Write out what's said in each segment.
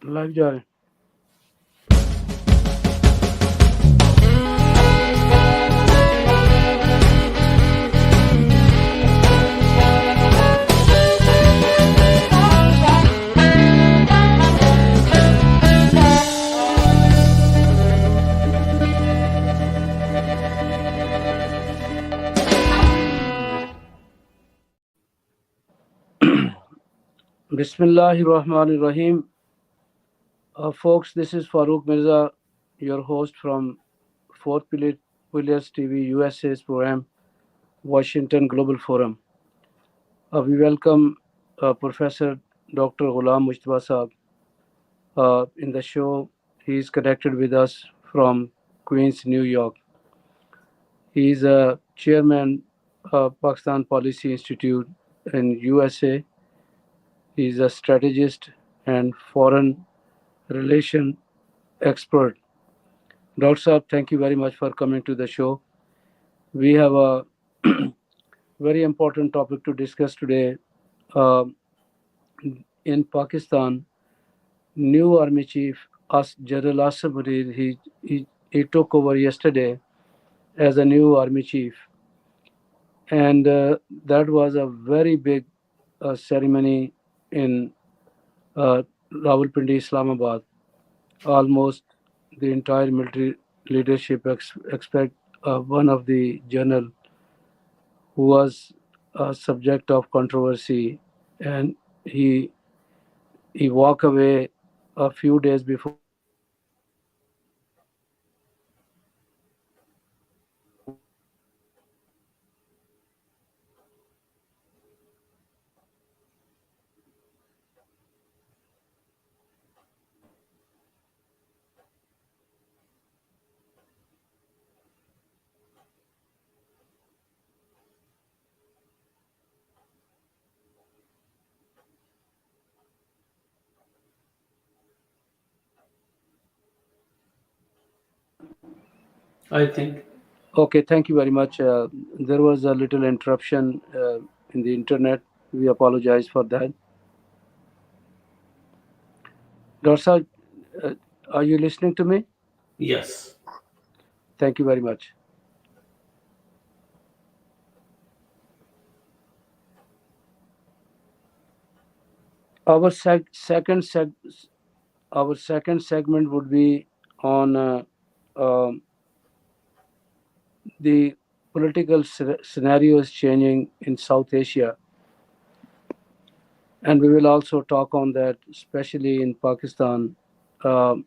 Live जा रहे हैं। Bismillahirrahmanirrahim. Folks, this is Farooq Mirza, your host from Fourth Pillars TV USA's program, Washington Global Forum. We welcome Professor Dr. Golam Mujtaba Saab in the show. He is connected with us from Queens, New York. He is a chairman of Pakistan Policy Institute in USA. He is a strategist and foreign relation expert. Dr. Saab, thank you very much for coming to the show. We have a very important topic to discuss today. Uh, in Pakistan, new army chief General Asim Munir, he took over yesterday as a new army chief, and that was a very big ceremony in Rawalpindi, Islamabad. Almost the entire military leadership expect one of the general who was a subject of controversy, and he he walked away a few days before the election. I think. Okay, thank you very much. There was a little interruption in the internet. We apologize for that. Dorsa, uh, are you listening to me? Yes. Thank you very much. Our our second segment would be on um, the political scenarios changing in South Asia, and we will also talk on that, especially in Pakistan. Um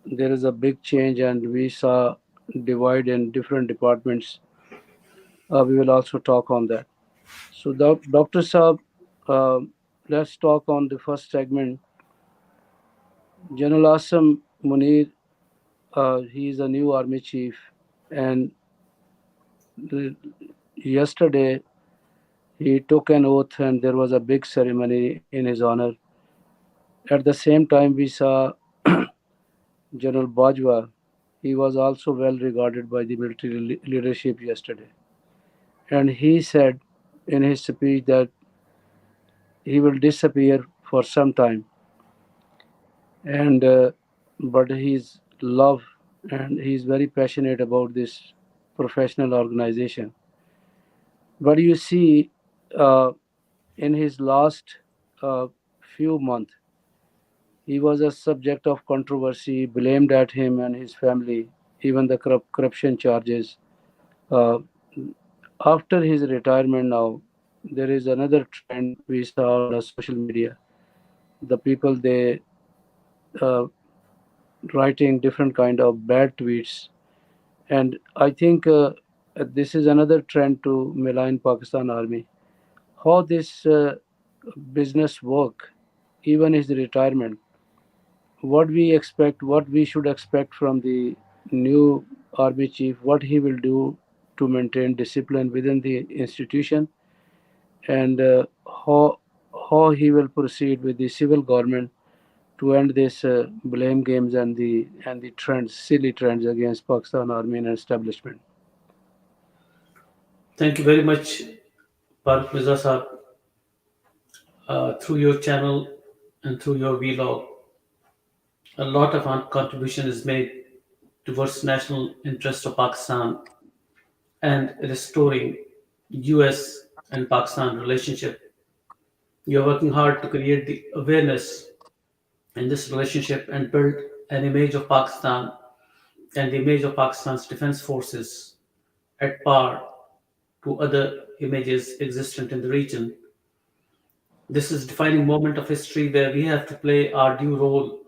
there is a big change, and we saw divide in different departments. We will also talk on that. So, Dr. Saab, uh, let's talk on the first segment. General Asim Munir, he is a new army chief, and the, yesterday he took an oath, and there was a big ceremony in his honor. At the same time, we saw General Bajwa. He was also well regarded by the military leadership yesterday, and he said in his speech that he will disappear for some time, and but he's love and he's very passionate about this professional organization. But you see, uh, in his last uh, few months, he was a subject of controversy, blamed at him and his family, even the corruption charges. Uh, After his retirement, now there is another trend we saw on the social media. The people they uh, writing different kind of bad tweets, and I think this is another trend to malign Pakistan Army. How this business work, even his retirement, what we expect, what we should expect from the new army chief, what he will do to maintain discipline within the institution, and how he will proceed with the civil government to end this blame games and the trends, silly trends against Pakistan Army and establishment. Thank you very much, Mirza Saab, through your channel and through your vlog. A lot of contribution is made towards national interest of Pakistan and restoring US and Pakistan relationship. You're working hard to create the awareness in this relationship and build an image of Pakistan and the image of Pakistan's defense forces at par to other images existent in the region. This is a defining moment of history where we have to play our due role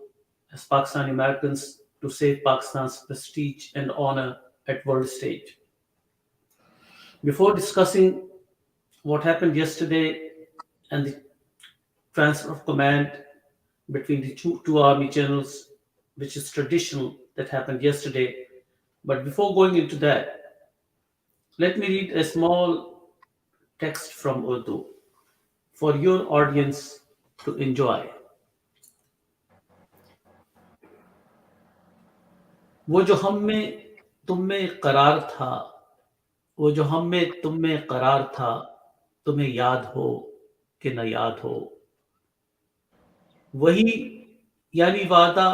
as Pakistani Americans to save Pakistan's prestige and honor at world stage. Before discussing what happened yesterday and the transfer of command between the two army generals, which is traditional that happened yesterday, but before going into that, let me read a small text from Urdu for your audience to enjoy. वो जो हम में तुम में करार था, वो जो हम में तुम में करार था, तुम्हें याद हो कि न याद हो, वही यानी वादा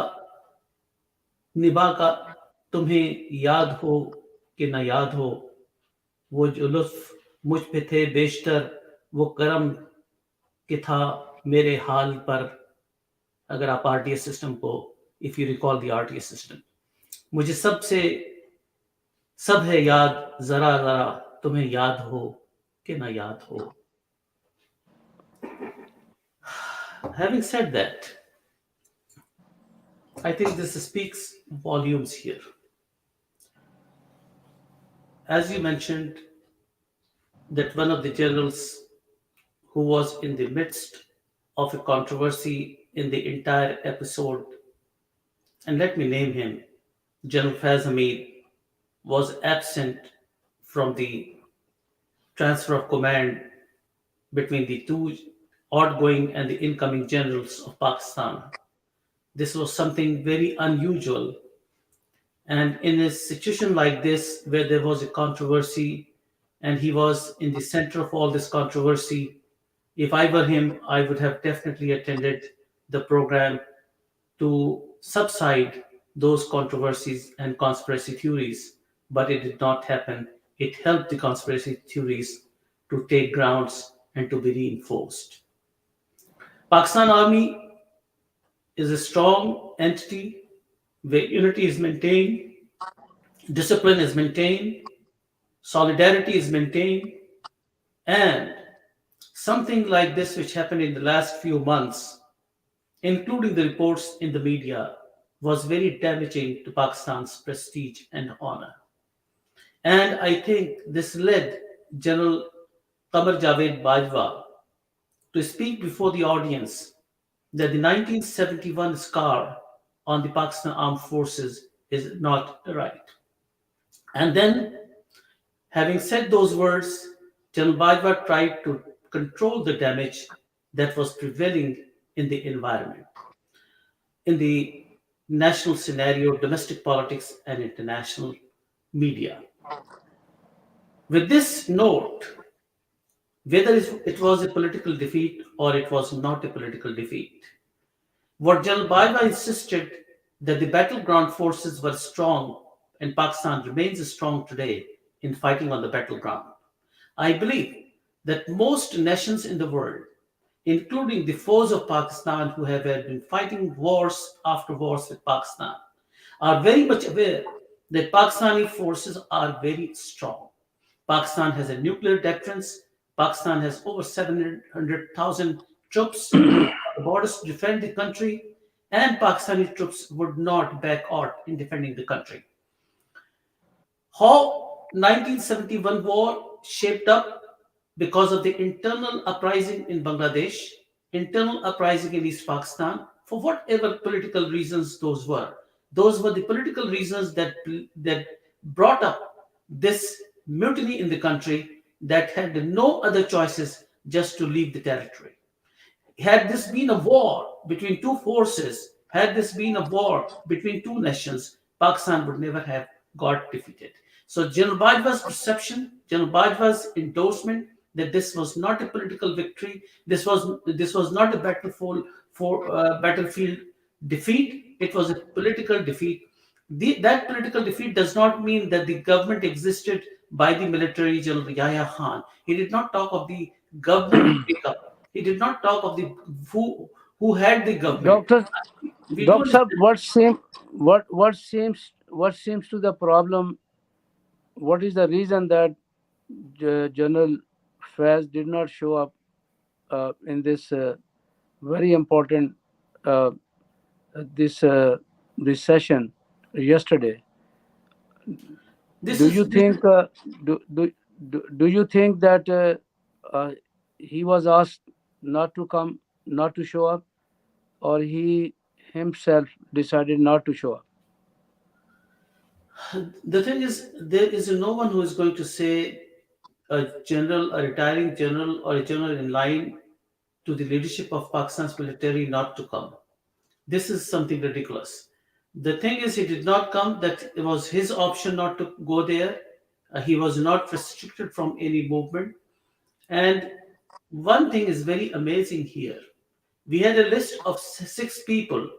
निभा का तुम्हें याद हो कि न याद हो, वो जो लुत्फ मुझ पे थे बेशतर, वो करम कि था मेरे हाल पर. अगर आप आरटीएस सिस्टम को, if you recall the RTS system, मुझे सबसे सब है याद जरा जरा, तुम्हें याद हो कि ना याद हो. Having said that, I think this speaks volumes here. As you mentioned, that one of the generals who was in the midst of a controversy in the entire episode, and let me name him, General Faiz Hamid, was absent from the transfer of command between the two outgoing and the incoming generals of Pakistan. This was something very unusual. And in a situation like this, where there was a controversy and he was in the center of all this controversy, if I were him, I would have definitely attended the program to subside those controversies and conspiracy theories. But it did not happen. It helped the conspiracy theories to take grounds and to be reinforced. Pakistan Army is a strong entity where unity is maintained, discipline is maintained, solidarity is maintained, and something like this, which happened in the last few months, including the reports in the media, was very damaging to Pakistan's prestige and honor. And I think this led General Qamar Javed Bajwa to speak before the audience that the 1971 scar on the Pakistan Armed Forces is not right. And then, having said those words, General Bajwa tried to control the damage that was prevailing in the environment, in the national scenario, domestic politics, and international media. With this note, whether it was a political defeat or it was not a political defeat, what General Bajwa insisted that the battleground forces were strong and Pakistan remains strong today in fighting on the battleground. I believe that most nations in the world, including the foes of Pakistan who have been fighting wars after wars with Pakistan, are very much aware that Pakistani forces are very strong. Pakistan has a nuclear deterrence. Pakistan has over 700,000 troops on the borders to defend the country, and Pakistani troops would not back out in defending the country. How 1971 war shaped up because of the internal uprising in Bangladesh, internal uprising in East Pakistan, for whatever political reasons those were. Those were the political reasons that brought up this mutiny in the country that had no other choices just to leave the territory. Had this been a war between two forces, had this been a war between two nations, Pakistan would never have got defeated. So General Bajwa's perception, General Bajwa's endorsement that this was not a political victory, this was not a battlefield defeat. It was a political defeat. That political defeat does not mean that the government existed by the military general Yahya Khan. He did not talk of the government breakup. He did not talk of the who had the government. Doctor, We do Doctor, understand. what seems to the problem? What is the reason that General Faz did not show up in this very important uh, this this session yesterday? This Do is you this is think do you think that uh, he was asked not to come, not to show up, or he himself decided not to show up? the thing is there is no one who is going to say a general, a retiring general, or a general in line to the leadership of Pakistan's military not to come. This is something ridiculous. The thing is, he did not come. That it was his option not to go there. He was not restricted from any movement. And one thing is very amazing here. We had a list of six people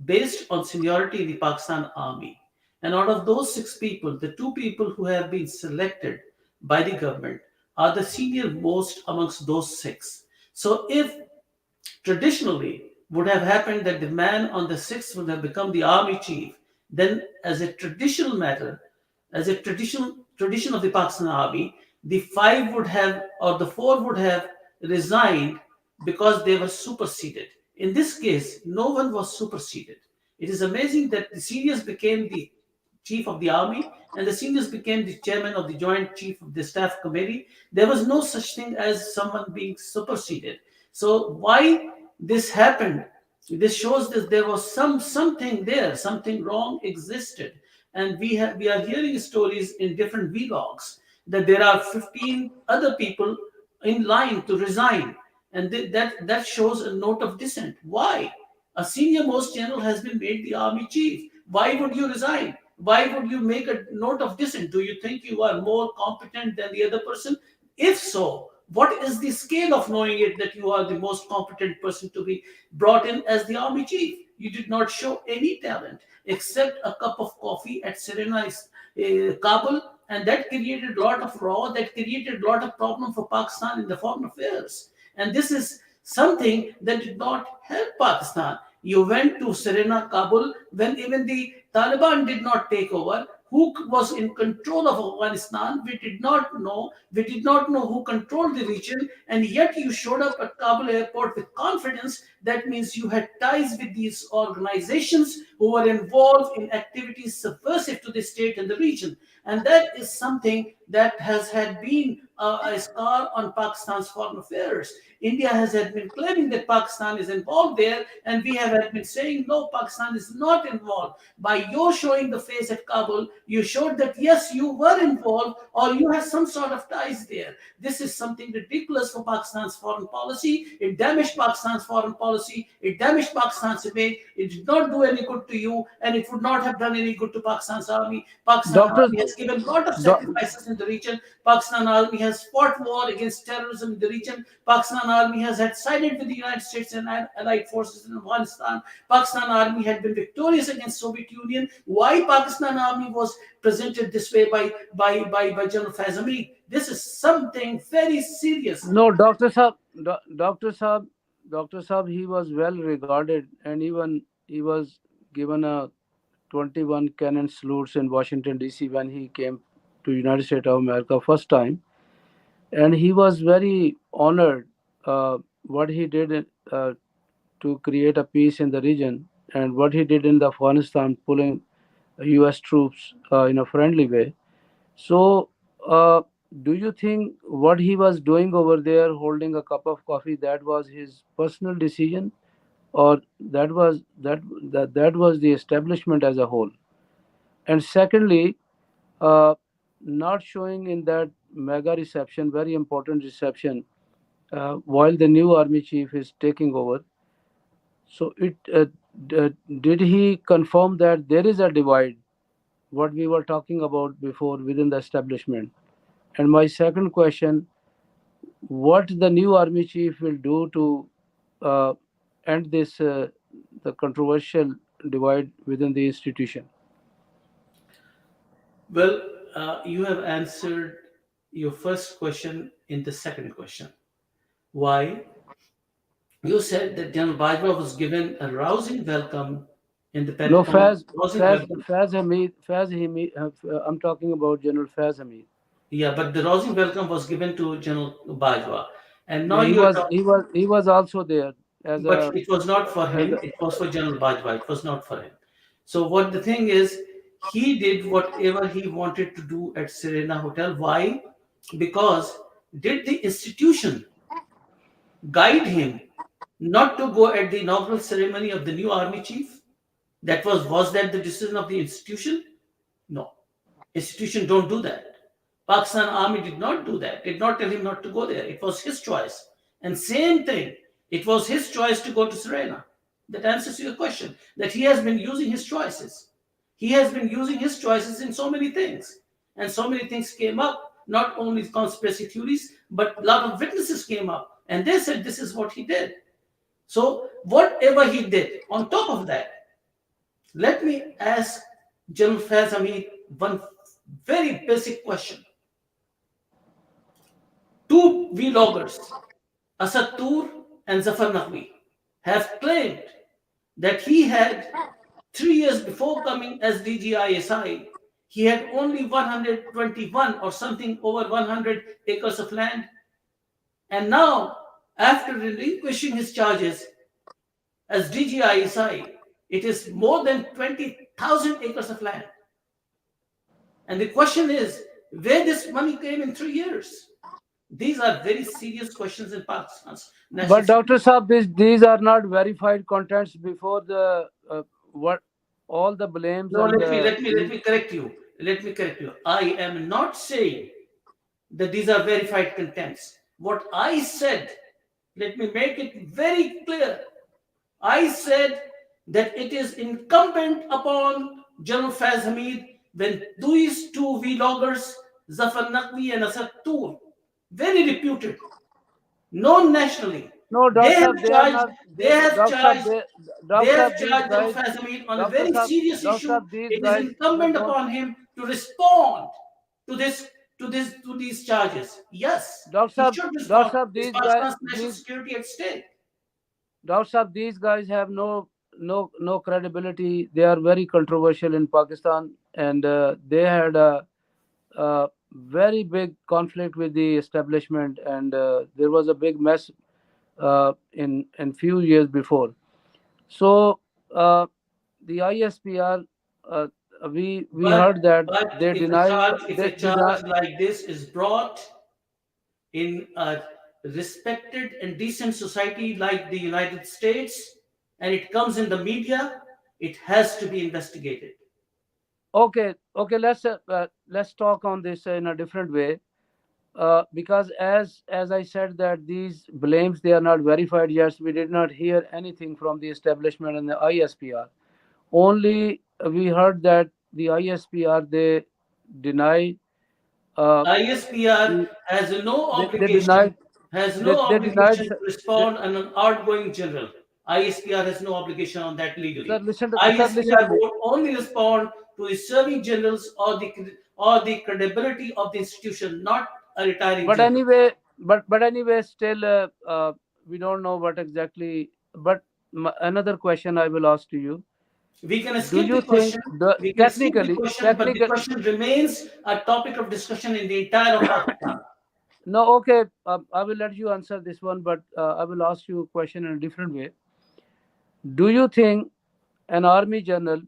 based on seniority in the Pakistan Army. And out of those six people, the two people who have been selected by the government are the senior most amongst those six. So if traditionally would have happened that the man on the sixth would have become the army chief, then as a traditional matter, as a tradition of the Pakistan army, the five would have or the four would have resigned because they were superseded. In this case, no one was superseded. It is amazing that the seniors became the chief of the army and the seniors became the chairman of the joint chief of the staff committee. There was no such thing as someone being superseded. So why this happened? This shows that there was something there, something wrong existed, and we are hearing stories in different vlogs that there are 15 other people in line to resign, and that shows a note of dissent. Why? A senior most general has been made the army chief. Why would you resign? Why would you make a note of dissent? Do you think you are more competent than the other person? If so, what is the scale of knowing it that you are the most competent person to be brought in as the army chief? You did not show any talent except a cup of coffee at Serena, Kabul, and that created a lot of raw, that created a lot of problem for Pakistan in the foreign affairs. And this is something that did not help Pakistan. You went to Serena, Kabul, when even the Taliban did not take over. Who was in control of Afghanistan? We did not know. We did not know who controlled the region, and yet you showed up at Kabul airport with confidence. That means you had ties with these organizations who were involved in activities subversive to the state and the region. And that is something that has had been a scar on Pakistan's foreign affairs. India has had been claiming that Pakistan is involved there, and we have had been saying no, Pakistan is not involved. By your showing the face at Kabul, you showed that yes, you were involved or you had some sort of ties there. This is something ridiculous for Pakistan's foreign policy. It damaged Pakistan's foreign policy. It damaged Pakistan's image. It did not do any good to you, and it would not have done any good to Pakistan's army. Pakistan Doctor, army has given a lot of do, sacrifices in the region. Pakistan army has fought war against terrorism in the region. Pakistan army has had sided with the United States and allied forces in Afghanistan. Pakistan army had been victorious against Soviet Union. Why Pakistan army was presented this way by General Fazami? This is something very serious. no, Doctor Saab, Doctor Saab, he was well regarded, and even he was given a 21 cannon salutes in Washington D.C. when he came to United States of America first time, and he was very honored what he did to create a peace in the region, and what he did in the Afghanistan, pulling U.S. troops in a friendly way. So, do you think what he was doing over there, holding a cup of coffee, that was his personal decision, or that was the establishment as a whole? And secondly, uh, not showing in that mega reception, very important reception, while the new army chief is taking over. So, did he confirm that there is a divide, what we were talking about before within the establishment? And my second question, what the new army chief will do to uh, end the controversial divide within the institution? Well, you have answered your first question in the second question. Why? You said that General Bajwa was given a rousing welcome in the No, Pentagon. Rousing welcome. Faz Hamid. I'm talking about General Faz Hamid. Yeah, but the rousing welcome was given to General Bajwa. And now Yeah, you are talking, he was also there as but a it was not for as him, a it was for General Bajwa, it was not for him. So, what the thing is, he did whatever he wanted to do at Serena Hotel. Why? Because did the institution guide him not to go at the inaugural ceremony of the new army chief? Was that the decision of the institution? No. Institution don't do that. Pakistan Army did not do that, did not tell him not to go there. It was his choice. And same thing, it was his choice to go to Serena. That answers your question. That he has been using his choices. He has been using his choices in so many things. And so many things came up, not only conspiracy theories, but a lot of witnesses came up. And they said this is what he did. So, whatever he did, on top of that, let me ask General Faiz Hamid one very basic question. Two vloggers, Asad Tur and Zafar Naqvi, have claimed that he had 3 years before coming as DGISI, he had only 121 or something over 100 acres of land. And now, after relinquishing his charges as DGISI, it is more than 20,000 acres of land. And the question is, where this money came in 3 years? These are very serious questions in Pakistan's national But Dr. security. Saab, these are not verified contents before the what all the blames No, and let me correct you. Let me correct you. I am not saying that these are verified contents. What I said, let me make it very clear. I said that it is incumbent upon General Faiz Hamid when these two vloggers, Zafar Naqvi and Asad Tur, very reputed, known nationally, no, they Dr. have Saab, they are charged, not. they They, have Dr. Saab, charged, they, they Dr. have Saab, these charged General guys, Faiz Hamid on a Dr. very Saab, serious Dr. issue. Saab, these It is guys. No, incumbent don't. upon him to respond to to these charges. Yes, Dr. he Saab, should Dr. respond. Saab, It's these guys, Pakistan's national security at stake. Dr. Saab, these guys have no credibility. They are very controversial in Pakistan, and they had a very big conflict with the establishment, and there was a big mess in few years before. So the ISPR, uh, we But heard that but they deny if a they deny. charge like this is brought in a respected and decent society like the United States, and it comes in the media, it has to be investigated. Okay, okay, let's talk on this in a different way. Because as I said that these blames they are not verified yet. We did not hear anything from the establishment and the ISPR. Only we heard that the ISPR they deny uh, ISPR the, has no they obligation denied to they denied respond on an outgoing general. ISPR has no obligation on that sir legally. listen to ISPR me. would only respond to the serving generals or the credibility of the institution, not a retiring But general. anyway, but anyway, still we don't know what exactly. But another question I will ask to you: We can do skip you the think question. the We can skip the technically question, but the technical question remains a topic of discussion in the entire of Pakistan. no, okay, I will let you answer this one, but I will ask you a question in a different way. Do you think an army general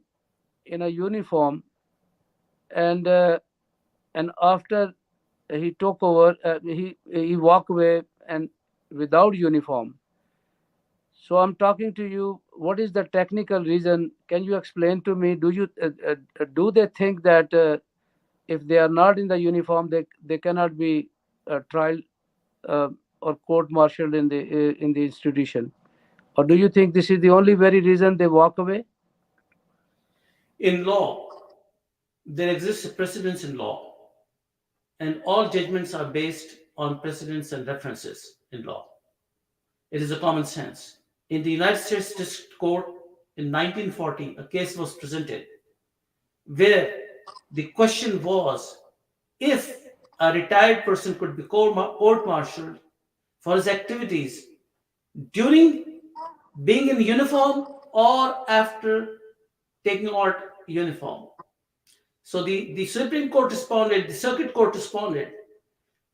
in a uniform and after he took over, he walk away and without uniform? So I'm talking to you. What is the technical reason? Can you explain to me? Do they think that if they are not in the uniform, they cannot be trial uh, or court-martialed in the institution? Or do you think this is the only very reason they walk away? In law, there exists a precedence in law, and all judgments are based on precedents and references in law. It is a common sense. In the United States District Court, in 1940, a case was presented where the question was if a retired person could be court martialed for his activities during being in uniform or after taking out uniform. So the Supreme Court responded, the Circuit Court responded,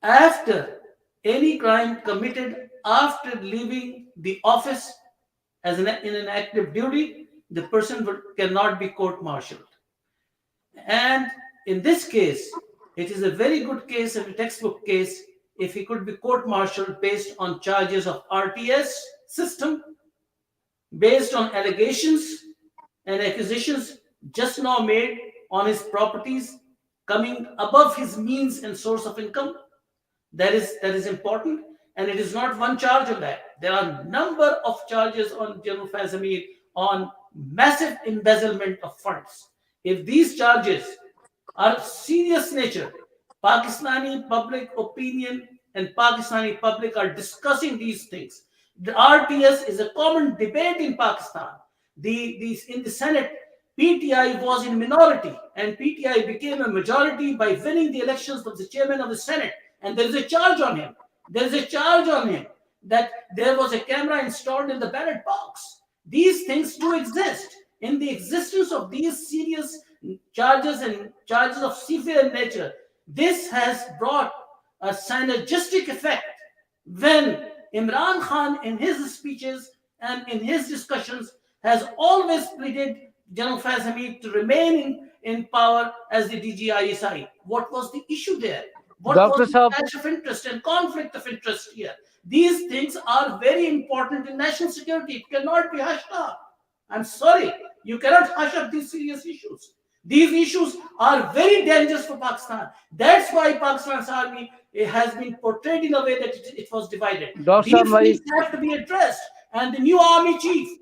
after any crime committed after leaving the office in an active duty, the person cannot be court martialed. And in this case, it is a very good case and a textbook case if he could be court martialed based on charges of RTS system, based on allegations and accusations just now made on his properties coming above his means and source of income. That is important, and it is not one charge on that. There are a number of charges on General Fazamir on massive embezzlement of funds. If these charges are of serious nature, Pakistani public opinion and Pakistani public are discussing these things. The RTS is a common debate in Pakistan. In the Senate, PTI was in minority, and PTI became a majority by winning the elections of the chairman of the Senate. And there is a charge on him. There is a charge on him that there was a camera installed in the ballot box. These things do exist. In the existence of these serious charges and charges of severe nature, this has brought a synergistic effect when Imran Khan, in his speeches and in his discussions, has always pleaded General Fazami to remain in power as the DGISI. What was the issue there? What was Dr. the Saab, clash of interest and conflict of interest here? These things are very important in national security. It cannot be hushed up. I'm sorry, you cannot hush up these serious issues. These issues are very dangerous for Pakistan. That's why Pakistan's army has been portrayed in a way that it was divided. Dr. Saab, These things have to be addressed. And the new army chief,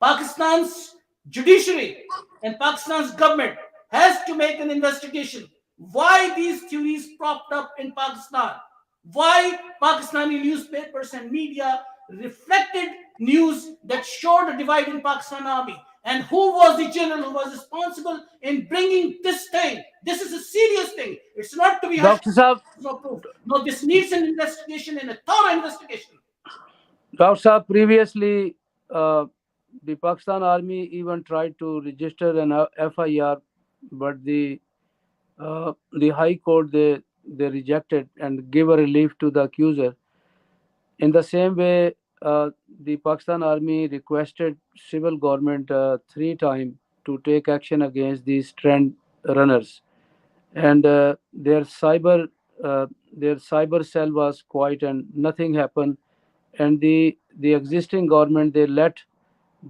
Pakistan's judiciary, and Pakistan's government has to make an investigation. Why these theories propped up in Pakistan? Why Pakistani newspapers and media reflected news that showed a divide in Pakistan army? And who was the general who was responsible in bringing this thing? This is a serious thing. It's not to be hushed. Dr. Saab, No proof. No, this needs an investigation and a thorough investigation. Dr. Saab, previously, the Pakistan Army even tried to register an FIR, but the High Court they rejected and gave a relief to the accuser. In the same way, the Pakistan Army requested civil government 3 times to take action against these trend runners, and their cyber cell was quiet and nothing happened. And the existing government they let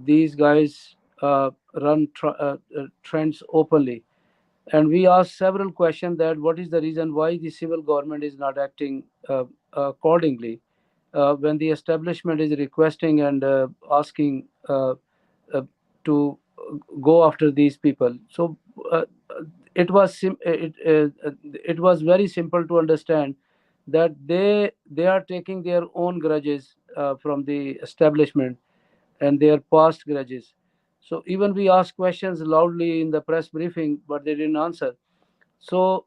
these guys run trends openly. And we asked several questions that what is the reason why the civil government is not acting accordingly when the establishment is requesting and asking uh, to go after these people. So it was very simple to understand that they are taking their own grudges from the establishment and their past grudges. So even we asked questions loudly in the press briefing, but they didn't answer. So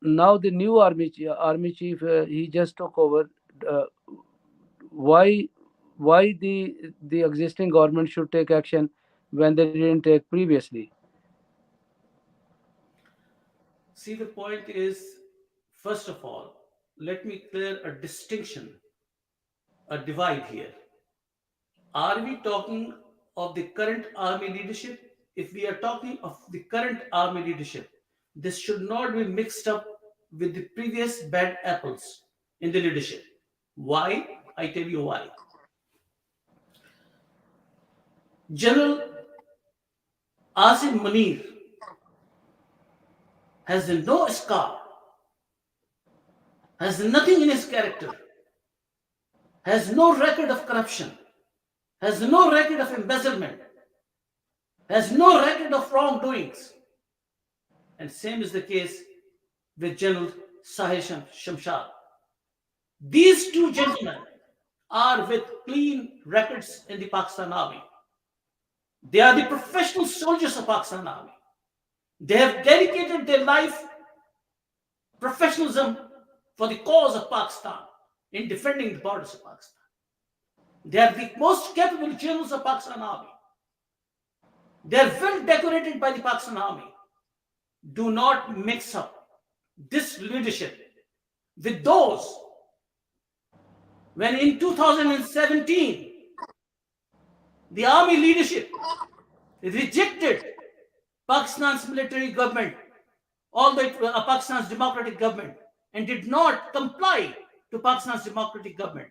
now the new army chief he just took over. Uh, why the existing government should take action when they didn't take previously? See, the point is, first of all, let me clear a distinction, a divide here. Are we talking of the current army leadership? If we are talking of the current army leadership, this should not be mixed up with the previous bad apples in the leadership. Why? I tell you why. General Asim Munir has no scar, has nothing in his character, has no record of corruption, has no record of embezzlement, has no record of wrongdoings. And same is the case with General Sahih Shamshad. These two gentlemen are with clean records in the Pakistan Army. They are the professional soldiers of Pakistan Army. They have dedicated their life, professionalism for the cause of Pakistan in defending the borders of Pakistan. They are the most capable generals of Pakistan Army. They are well decorated by the Pakistan Army. Do not mix up this leadership with those when in 2017 the army leadership rejected Pakistan's military government, although it was Pakistan's democratic government, and did not comply to Pakistan's democratic government.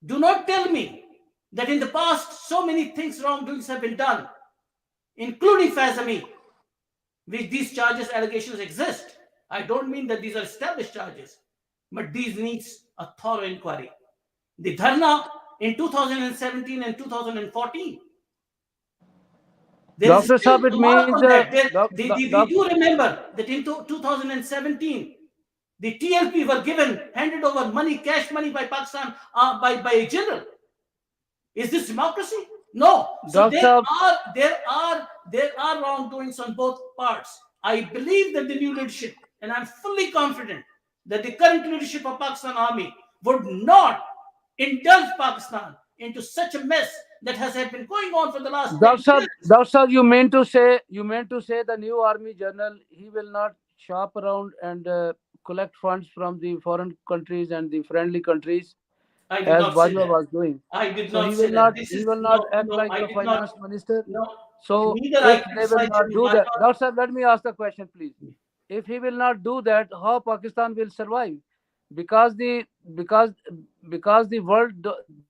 Do not tell me that in the past so many things wrongdoings have been done, including Fazami, which these charges, allegations exist. I don't mean that these are established charges, but these needs a thorough inquiry. The dharna in 2017 and 2014, there is Dr. still Saab, it a mark means on that. We doc, do remember that in 2017, the TLP were handed over money, cash money by Pakistan, by a general. Is this democracy? No. So Dr. Saab, there are wrongdoings on both parts. I believe that the new leadership, and I'm fully confident that the current leadership of Pakistan Army would not indulge Pakistan into such a mess that has been going on for the last 10 years. Dr. Saab, you meant to say the new army general, he will not shop around and collect funds from the foreign countries and the friendly countries I did as not say Bajwa that. was doing. I did So not say that. This he is will not no, act no. like I a did not. finance minister. No, So neither I if they will criticize not him. do I that, thought Dr. Saab, let me ask the question, please. If he will not do that, how Pakistan will survive? Because the because because the world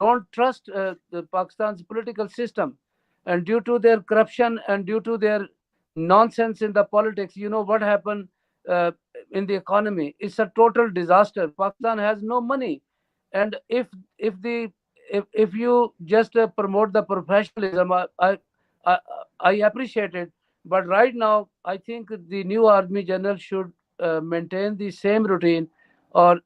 don't trust the Pakistan's political system, and due to their corruption and due to their nonsense in the politics, you know what happened uh, in the economy? It's a total disaster. Pakistan has no money, and if the if you just promote the professionalism, I I appreciate it. But right now, I think the new army general should maintain the same routine, or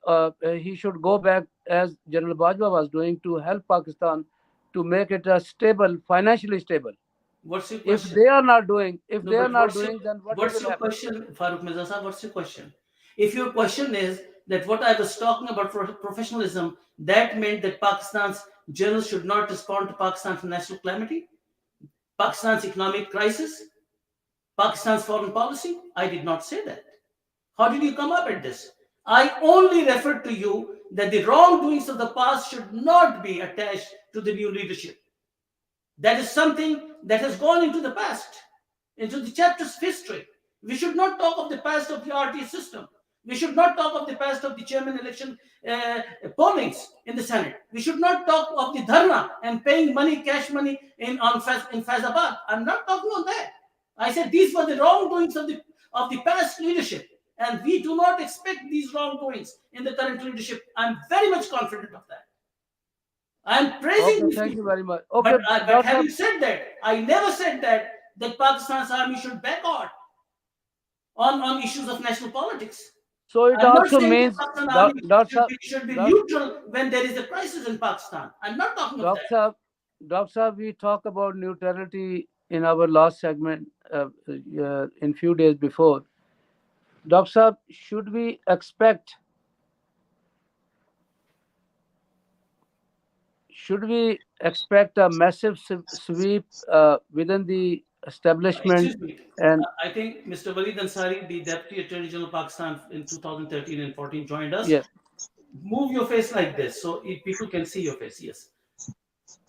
he should go back as General Bajwa was doing to help Pakistan to make it a stable, financially stable. what's your If question? they are not doing, No, but then what what's will your happen? question, Farooq Mirza sir? What's your question? If your question is that what I was talking about for professionalism, that meant that Pakistan's journalists should not respond to Pakistan's national calamity, Pakistan's economic crisis, Pakistan's foreign policy. I did not say that. How did you come up at this? I only referred to you that the wrongdoings of the past should not be attached to the new leadership. That is something that has gone into the past, into the chapters of history. We should not talk of the past of the RT system. We should not talk of the past of the chairman election pollings in the Senate. We should not talk of the dharna and paying money, cash money in Faizabad. I'm not talking on that. I said these were the wrongdoings of the past leadership, and we do not expect these wrongdoings in the current leadership. I'm very much confident of that. I'm praising Okay, these thank you people. very much. But, Okay, but Doctor. having said that, I never said that Pakistan's army should back out on issues of national politics. So it I'm not also saying that means, Pakistan army Doctor, should be Doctor, neutral when there is a crisis in Pakistan. I'm not talking of that. Doctor, Doctor, we talk about neutrality in our last segment in few days before. Doctor, should we expect a massive sweep within the establishment? Excuse me. And I think Mr. Walid Ansari, the Deputy Attorney General of Pakistan in 2013 and 14, joined us. yes, Move your face like this so people can see your face. Yes.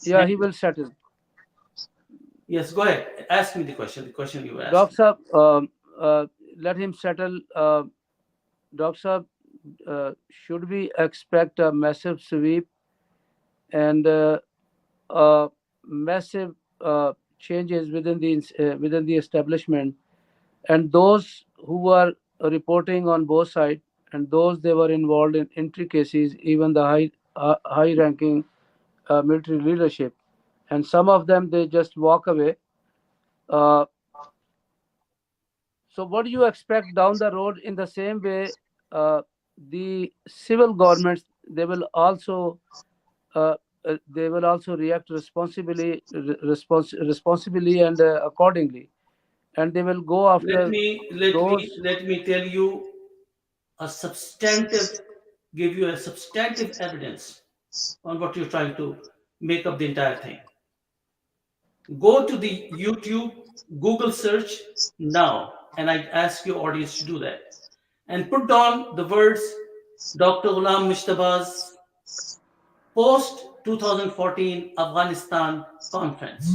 yeah, Thank he you. will settle. Yes, go ahead. Ask me the question. The question you were asking. Doctor, let him settle. Doctor, should we expect a massive sweep and massive changes within the establishment, and those who were reporting on both sides, and those they were involved in intricacies, even the high ranking military leadership, and some of them they just walk away. Uh, so what do you expect down the road? In the same way, the civil governments, they will also they will also react responsibly and accordingly, and they will go Let after me let me those. let me tell you a substantive, give you a substantive evidence on what you're trying to make up the entire thing. Go to the YouTube, Google search now, and I ask your audience to do that, and put down the words Dr. Golam Mujtaba's post 2014 Afghanistan conference.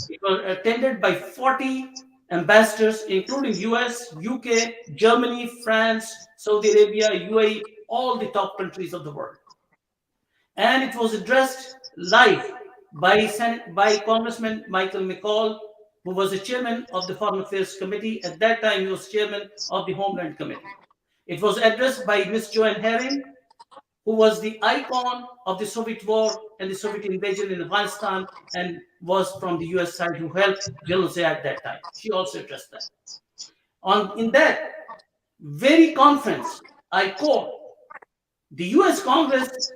It was attended by 40 ambassadors, including US, UK, Germany, France, Saudi Arabia, UAE, all the top countries of the world. And it was addressed live by Congressman Michael McCall, who was the chairman of the Foreign Affairs Committee. At that time, he was chairman of the Homeland Committee. It was addressed by Miss Joanne Herring, who was the icon of the Soviet war and the Soviet invasion in Afghanistan and was from the US side who helped General Zia at that time. She also addressed that. In that very conference, I quote, the US Congress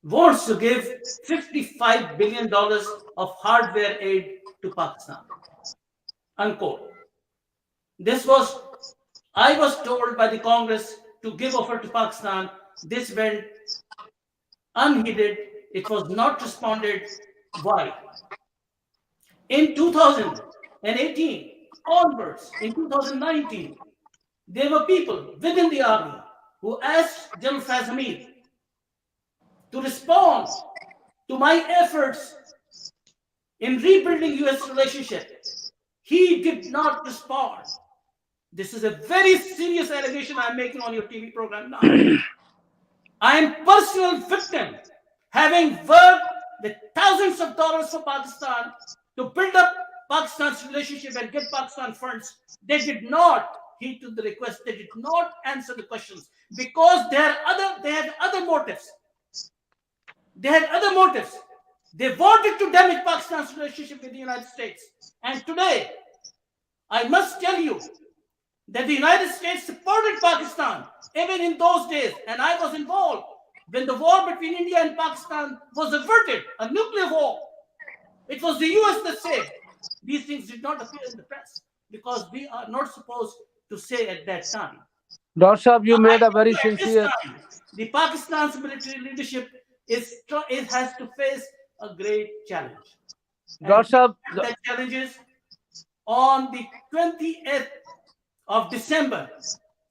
wants to give $55 billion of hardware aid to Pakistan. Unquote. This was, I was told by the Congress to give offer to Pakistan. This went unheeded. It was not responded. Why? In 2018 onwards, in 2019, there were people within the army who asked General Fazamir to respond to my efforts in rebuilding US relationship. He did not respond. This is a very serious allegation I'm making on your TV program now. I am personal victim, having worked with thousands of dollars for Pakistan to build up Pakistan's relationship and get Pakistan funds. They did not heed to the request. They did not answer the questions because they had other motives. They had other motives. They wanted to damage Pakistan's relationship with the United States. And today, I must tell you that the United States supported Pakistan even in those days, and I was involved when the war between India and Pakistan was averted, a nuclear war. It was the US that said these things did not appear in the press because we are not supposed to say at that time. Dr. Saab, you I made a tell very you at this sincere. time, the Pakistan's military leadership it has to face a great challenge. And Dr. Saab, that challenge is on the 20th of December,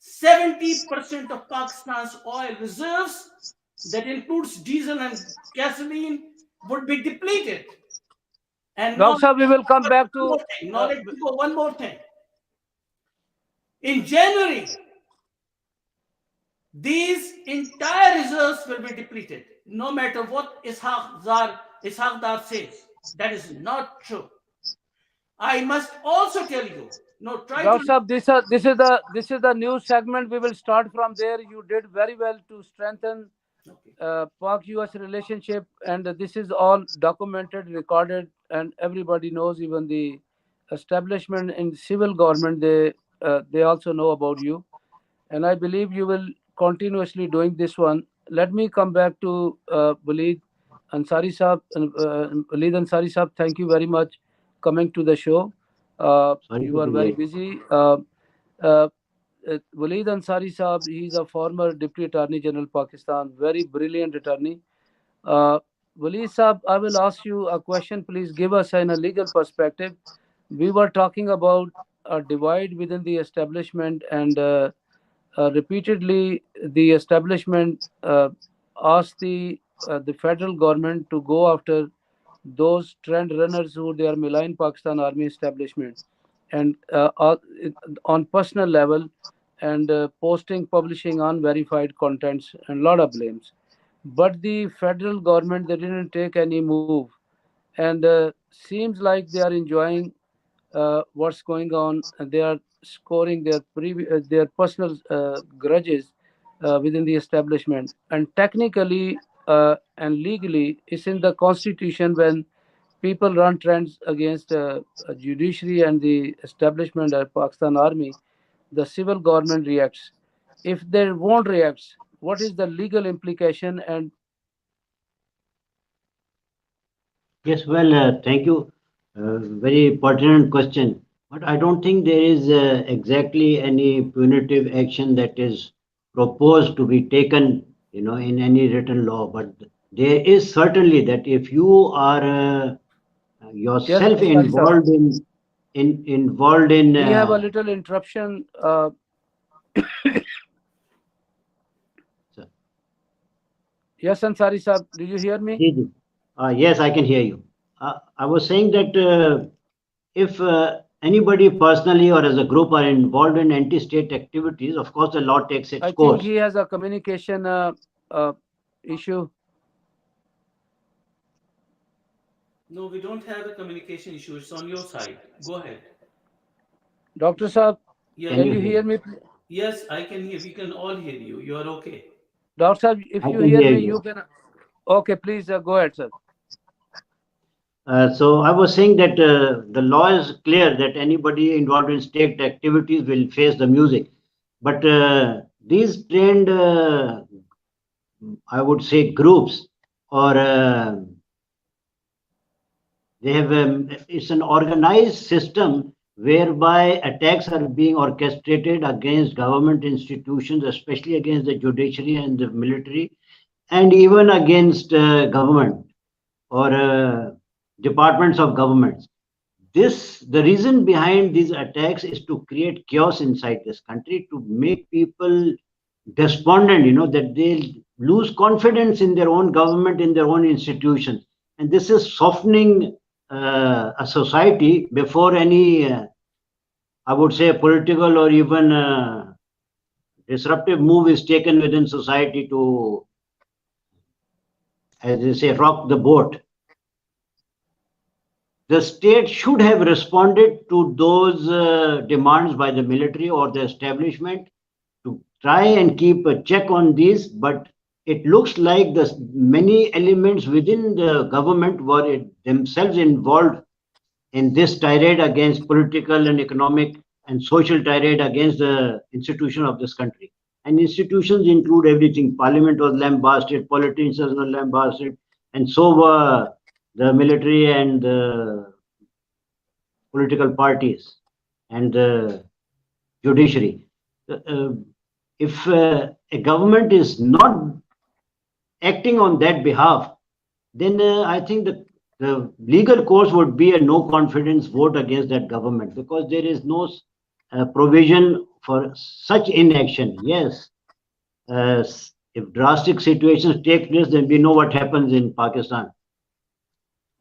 70% of Pakistan's oil reserves, that includes diesel and gasoline, would be depleted. And now Dr. Saab, we will come one back more to. thing. Now let me go one more thing. In January, these entire reserves will be depleted, no matter what Ishaq says. That is not true. I must also tell you, no, try to. Dr. Saab, this is the new segment. We will start from there. You did very well to strengthen Okay. Pak-US relationship, and this is all documented, recorded, and everybody knows. Even the establishment in civil government, they also know about you, and I believe you will continuously doing this one. Let me come back to Walid Ansari Saab. Walid Ansari Saab, thank you very much coming to the show. You are very busy. Uh, Walid Ansari Saab, he is a former Deputy Attorney General Pakistan, very brilliant attorney. Uh, Walid Saab, I will ask you a question. Please give us in a legal perspective. We were talking about a divide within the establishment, and repeatedly the establishment asked the federal government to go after those trend runners who they are malign Pakistan Army establishment, and on personal level, and posting, publishing unverified contents, and lot of blames. But the federal government, they didn't take any move, and seems like they are enjoying what's going on, and they are scoring their personal grudges within the establishment. And technically and legally, it's in the constitution. When people run trends against a judiciary and the establishment of Pakistan Army, the civil government reacts. If they won't react, what is the legal implication, and Yes, well, thank you. Very pertinent question. But I don't think there is exactly any punitive action that is proposed to be taken, in any written law. But there is certainly that if you are Yes, yourself Ansari Sahab. involved in We have a little interruption. so- Yes, Ansari Sahab, do you hear me? Ji, ji. Yes, I can hear you. I was saying that if anybody personally or as a group are involved in anti-state activities, of course the law takes its I think course. he has a communication uh, issue. No, we don't have a communication issue. It's on your side. Go ahead. Doctor Sahab, Yeah, Can can you you hear hear me? me? yes, I can hear. We can all hear you. You are okay. Doctor Sahab, if I you can hear hear me, you. you can. Okay, please go ahead, sir. So I was saying that the law is clear that anybody involved in state activities will face the music. But these trained, I would say, groups or they have it's an organized system whereby attacks are being orchestrated against government institutions, especially against the judiciary and the military, and even against government or departments of governments. The reason behind these attacks is to create chaos inside this country, to make people despondent, that they lose confidence in their own government, in their own institutions. And this is softening a society before any, I would say, political or even disruptive move is taken within society to, as they say, rock the boat. The state should have responded to those demands by the military or the establishment to try and keep a check on these, but it looks like the many elements within the government were themselves involved in this tirade against political and economic and social tirade against the institution of this country. And institutions include everything. Parliament was lambasted, politicians were lambasted, and so were the military and the political parties and the judiciary. Uh, if a government is not acting on that behalf, then I think the legal course would be a no confidence vote against that government because there is no provision for such inaction. Yes, if drastic situations take place, then we know what happens in Pakistan.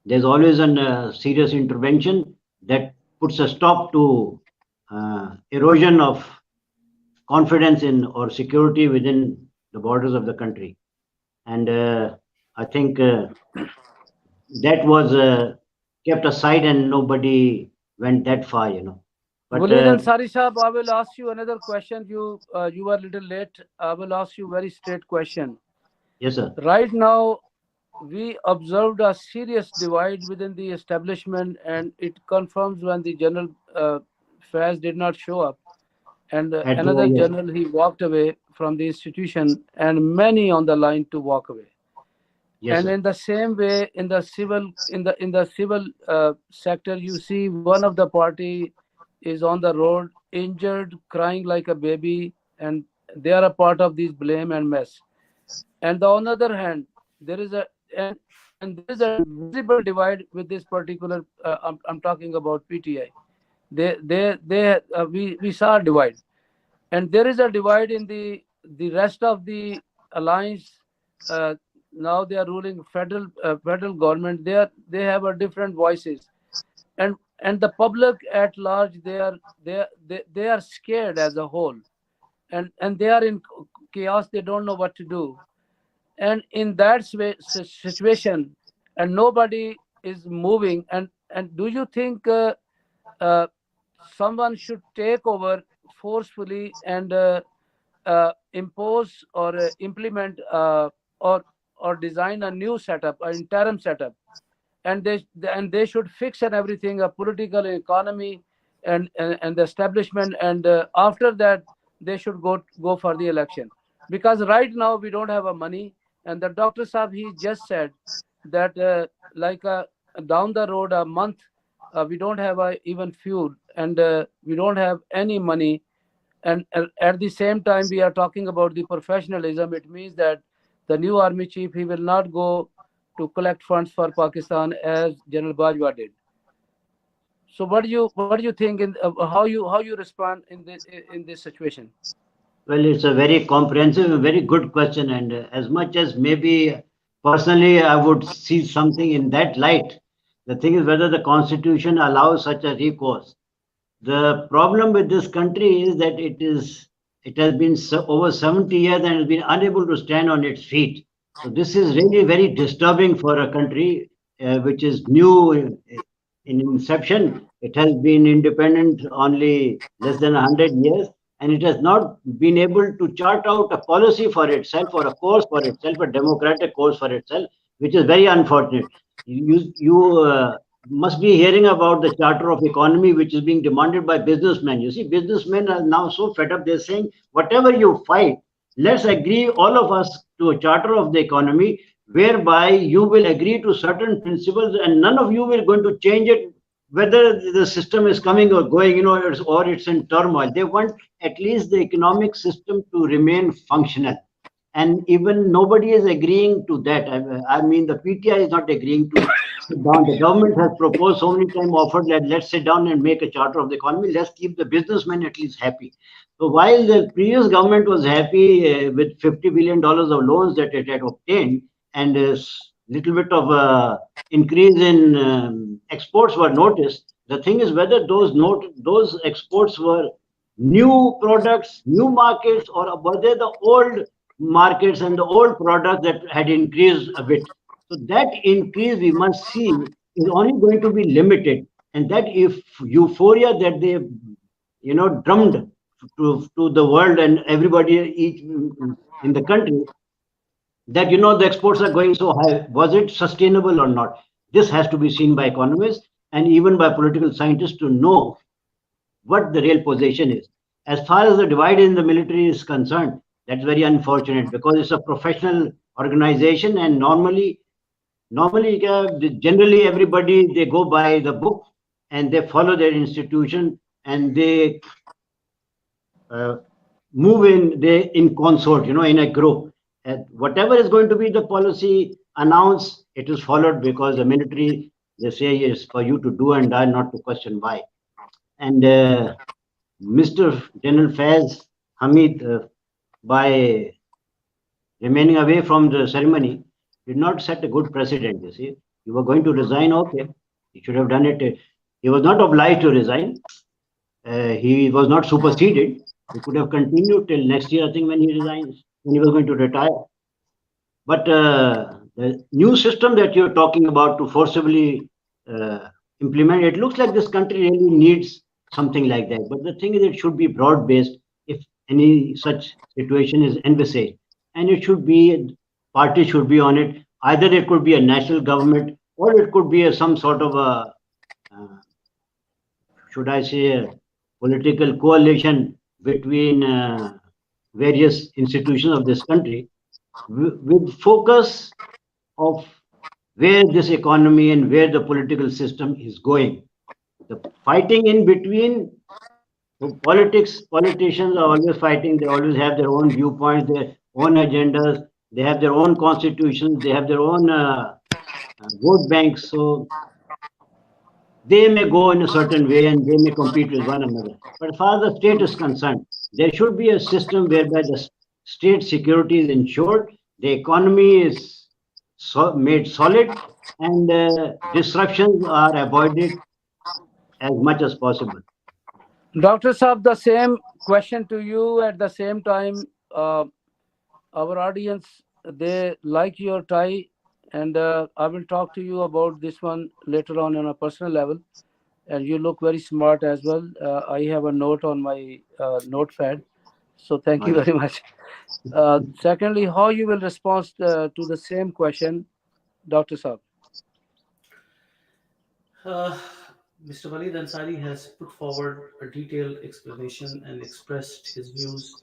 There's always a serious intervention that puts a stop to erosion of confidence in or security within the borders of the country. And I think that was kept aside and nobody went that far. But Munir Ansari Sahab, I will ask you another question. You were a little late. I will ask you very straight question. yes, sir. Right now, we observed a serious divide within the establishment, and it confirms when the General Faz did not show up, and At the another yes, general he walked away from the institution, and many on the line to walk away. yes, And sir. in the same way, in the civil sector, you see one of the party is on the road, injured, crying like a baby, and they are a part of this blame and mess. And on the other hand, there is a and there is a visible divide with this particular. I'm talking about PTI. We saw a divide, and there is a divide in the rest of the alliance. Uh, Now they are ruling federal government. They have a different voices, and the public at large they are scared as a whole, and they are in chaos. They don't know what to do, and in that situation, and nobody is moving. And do you think uh, someone should take over forcefully and impose or implement or design a new setup, an interim setup, and they should fix and everything, a political economy and the establishment, and after that they should go for the election, because right now we don't have a money. And the doctor Saab, he just said that like down the road a month, we don't have even fuel, and we don't have any money. And at the same time, we are talking about the professionalism. It means that the new army chief, he will not go to collect funds for Pakistan as General Bajwa did. So what do you think in how you respond in this situation? Well, it's a very comprehensive and very good question. And as much as maybe personally I would see something in that light, the thing is whether the constitution allows such a recourse. The problem with this country is that it has been over 70 years and has been unable to stand on its feet. So this is really very disturbing for a country which is new in inception. It has been independent only less than 100 years, and it has not been able to chart out a policy for itself or a course for itself, a democratic course for itself, which is very unfortunate. You must be hearing about the charter of economy which is being demanded by businessmen. You see, businessmen are now so fed up, they're saying, whatever you fight, let's agree all of us to a charter of the economy whereby you will agree to certain principles and none of you will going to change it whether the system is coming or going, or it's in turmoil. They want at least the economic system to remain functional, and even nobody is agreeing to that. I mean, the PTI is not agreeing to sit down. The government has proposed so many times, offered that let's sit down and make a charter of the economy. Let's keep the businessmen at least happy. So while the previous government was happy with $50 billion of loans that it had obtained and a little bit of increase in exports were noticed, the thing is whether those exports were new products, new markets, or were they the old markets and the old products that had increased a bit. So that increase we must see is only going to be limited, and that if euphoria that they drummed to the world and everybody each in the country that the exports are going so high, was it sustainable or not? This has to be seen by economists and even by political scientists to know what the real position is. As far as the divide in the military is concerned, that's very unfortunate because it's a professional organization, and generally everybody they go by the book and they follow their institution and they uh, move in consort, in a group. And whatever is going to be the policy announced, it is followed because the military they say is for you to do and die, not to question why. And Mr. General Faiz Hamid, by remaining away from the ceremony, did not set a good precedent. You see, you were going to resign, okay, he should have done it. He was not obliged to resign. He was not superseded. He could have continued till next year, I think, when he resigns, when he was going to retire. But the new system that you're talking about to forcibly implement, it looks like this country really needs something like that. But the thing is, it should be broad based if any such situation is envisaged. And it should be, party should be on it. Either it could be a national government or it could be some sort of a, uh, should I say, a political coalition between various institutions of this country with focus of where this economy and where the political system is going. The fighting in between, so politicians are always fighting. They always have their own viewpoints, their own agendas. They have their own constitutions. They have their own vote banks. So they may go in a certain way and they may compete with one another. But as far as the state is concerned, there should be a system whereby the state security is ensured, the economy is made solid, and disruptions are avoided as much as possible. Dr. Saab, the same question to you. At the same time, our audience, they like your tie, and I will talk to you about this one later on a personal level. And you look very smart as well. I have a note on my notepad, so thank you very much. Secondly, how you will respond to the same question, Dr. Saab? Uh, Mr. Walid Ansari has put forward a detailed explanation and expressed his views,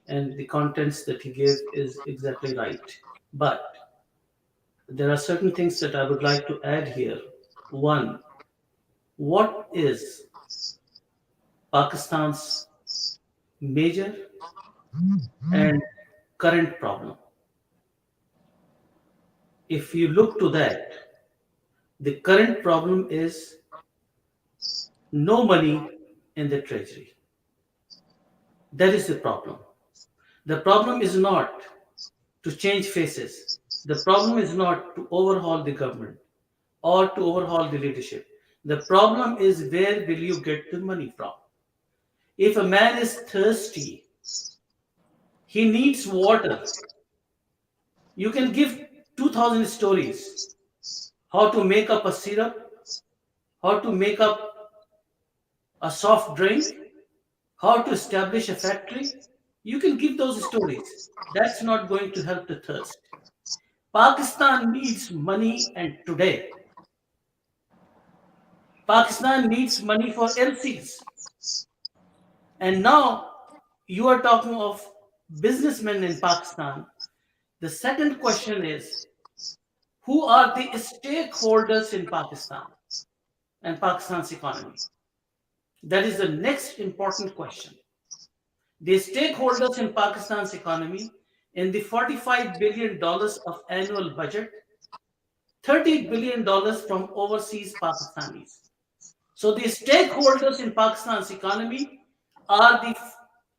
and the contents that he gave is exactly right. But There are certain things that I would like to add here. One, what is Pakistan's major and current problem? If you look to that, the current problem is no money in the treasury. That is the problem. The problem is not to change faces. The problem is not to overhaul the government or to overhaul the leadership. The problem is where will you get the money from? If a man is thirsty, he needs water. You can give 2000 stories how to make up a syrup, how to make up a soft drink, how to establish a factory. You can give those stories. That's not going to help the thirst. Pakistan needs money, and today, Pakistan needs money for LCs. And now you are talking of businessmen in Pakistan. The second question is, who are the stakeholders in Pakistan and Pakistan's economy? That is the next important question. The stakeholders in Pakistan's economy, in the $45 billion of annual budget, $30 billion from overseas Pakistanis. So the stakeholders in Pakistan's economy are the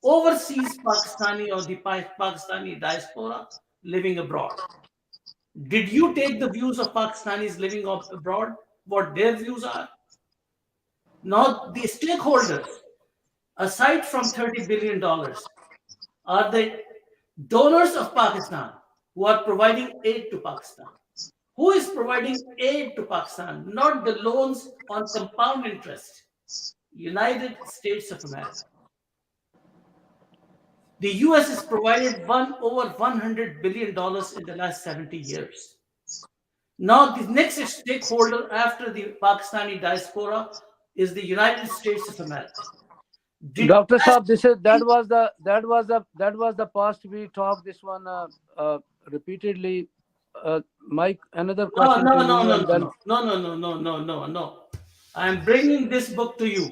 overseas Pakistani or the Pakistani diaspora living abroad. Did you take the views of Pakistanis living abroad, what their views are? Now, the stakeholders, aside from $30 billion, are the donors of Pakistan who are providing aid to Pakistan. Who is providing aid to Pakistan? Not the loans on compound interest. United States of America. The US has provided over $100 billion in the last 70 years. Now, the next stakeholder after the Pakistani diaspora is the United States of America. Dr. Saab, that was the past we talked this one repeatedly. Mike, another question to you. No. I'm bringing this book to you.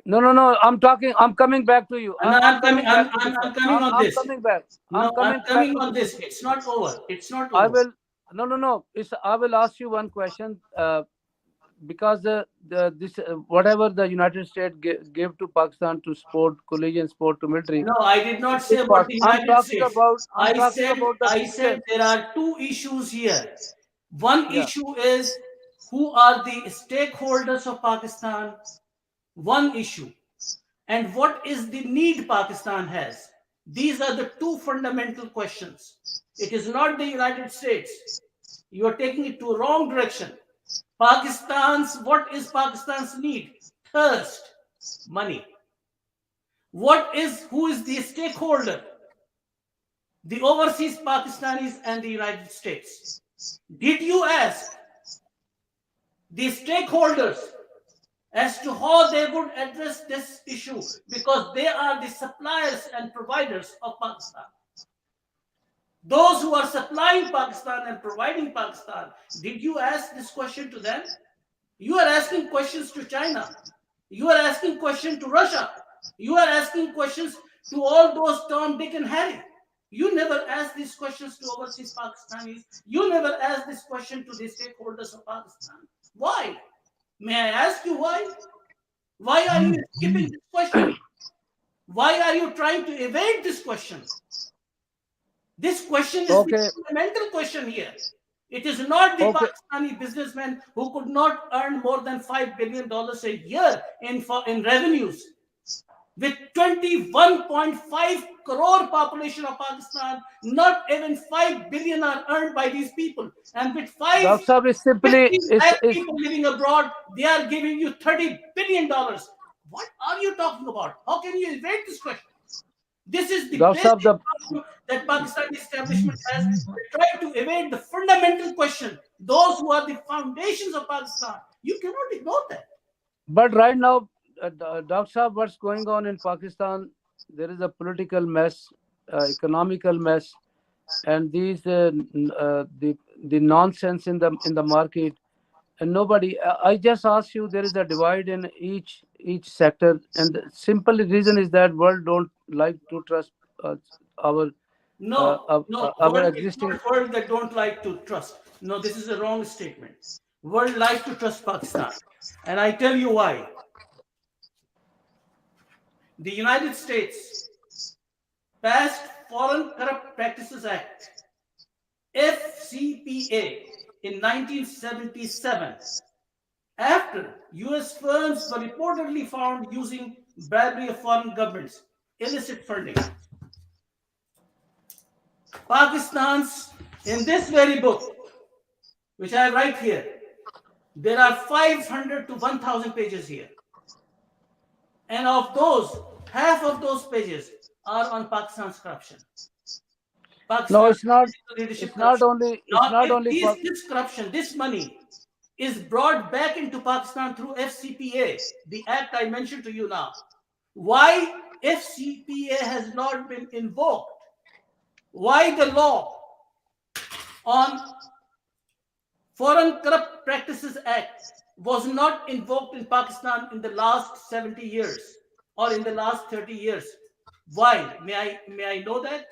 No. I'm coming back to you. I'm coming on this. I'm coming back. I'm coming on this. It's not over. It's not over. I will. No. I will ask you one question. Because whatever the United States gave to Pakistan to support collision sport to military. No, I did not say about the United States. I said there are two issues here. One issue is who are the stakeholders of Pakistan. One issue. And what is the need Pakistan has? These are the two fundamental questions. It is not the United States. You are taking it to a wrong direction. What is Pakistan's need? Thirst, money. Who is the stakeholder? The overseas Pakistanis and the United States. Did you ask the stakeholders as to how they would address this issue? Because they are the suppliers and providers of Pakistan. Those who are supplying Pakistan and providing Pakistan, did you ask this question to them? You are asking questions to China. You are asking questions to Russia. You are asking questions to all those Tom, Dick, and Harry. You never asked these questions to overseas Pakistanis. You never asked this question to the stakeholders of Pakistan. Why? May I ask you why? Why are you skipping this question? Why are you trying to evade this question? This question is the fundamental question here. It is not the Pakistani businessman who could not earn more than $5 billion a year in revenues. With 21.5 crore population of Pakistan, not even 5 billion are earned by these people. And with 5 people living abroad, they are giving you $30 billion. What are you talking about? How can you evade this question? This is the basic problem that Pakistani establishment has. They try to evade the fundamental question. Those who are the foundations of Pakistan, you cannot ignore that. But right now, Dr. Saab, what's going on in Pakistan? There is a political mess, economical mess, and these the the nonsense in the market, and nobody. I just asked you. There is a divide in each sector, and the simple reason is that world don't like to trust our No, our world is existing. not world that don't like to trust. No, this is a wrong statement. World like to trust Pakistan. And I tell you why. The United States passed Foreign Corrupt Practices Act, FCPA, in 1977 after US firms were reportedly found using bribery of foreign governments, illicit funding. Pakistan's, in this very book, which I write here, there are 500 to 1,000 pages here. And of those, half of those pages are on Pakistan's corruption. No, Pakistan it's not. leadership It's not corruption. only. It's Now, not if only. this corruption, this money is brought back into Pakistan through FCPA, the act I mentioned to you now, why FCPA has not been invoked? Why the law on Foreign Corrupt Practices Act was not invoked in Pakistan in the last 70 years or in the last 30 years? Why? May I know that?